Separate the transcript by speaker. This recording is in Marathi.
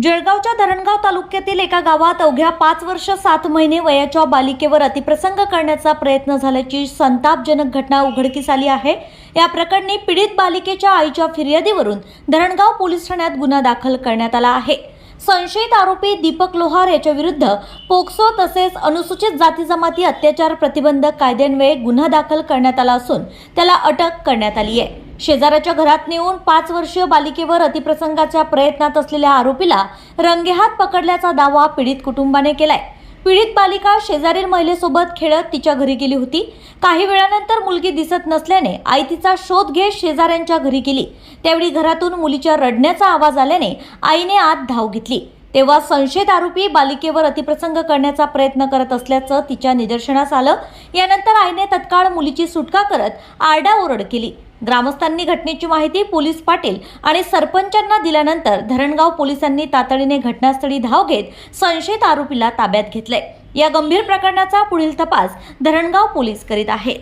Speaker 1: जळगावच्या धरणगाव तालुक्यातील एका गावात अवघ्या 5 वर्ष 7 महिने वयाच्या बालिकेवर अतिप्रसंग करण्याचा प्रयत्न झाल्याची संतापजनक घटना उघडकीस आली आहे। या प्रकरणी पीडित बालिकेच्या आईच्या फिर्यादीवरून धरणगाव पोलीस ठाण्यात गुन्हा दाखल करण्यात आला आहे। संशयित आरोपी दीपक लोहार याच्या विरुद्ध पोक्सो तसेच अनुसूचित जाती जमाती अत्याचार प्रतिबंधक कायद्यान्वये गुन्हा दाखल करण्यात आला असून त्याला अटक करण्यात आली आहे। शेजाऱ्याच्या घरात नेऊन 5 वर्षीय बालिकेवर अतिप्रसंगाच्या प्रयत्नात असलेल्या आरोपीला रंगेहात पकडल्याचा दावा पीडित कुटुंबाने केलाय। पीडित बालिका शेजारील महिलेसोबत खेळत तिच्या घरी गेली होती। काही वेळानंतर मुलगी दिसत नसल्याने आई तिचा शोध घेत शेजाऱ्यांच्या घरी गेली। त्यावेळी घरातून मुलीच्या रडण्याचा आवाज आल्याने आईने आत धाव घेतली। तेव्हा संशयित आरोपी बालिकेवर अतिप्रसंग करण्याचा प्रयत्न करत असल्याचं तिच्या निदर्शनास आलं। यानंतर आईने तत्काळ मुलीची सुटका करत आरडाओरड केली। ग्रामस्थांनी घटनेची माहिती पोलीस पाटील आणि सरपंचांना दिल्यानंतर धरणगाव पोलिसांनी तातडीने घटनास्थळी धाव घेत संशयित आरोपीला ताब्यात घेतले। या गंभीर प्रकरणाचा पुढील तपास धरणगाव पोलीस करीत आहेत।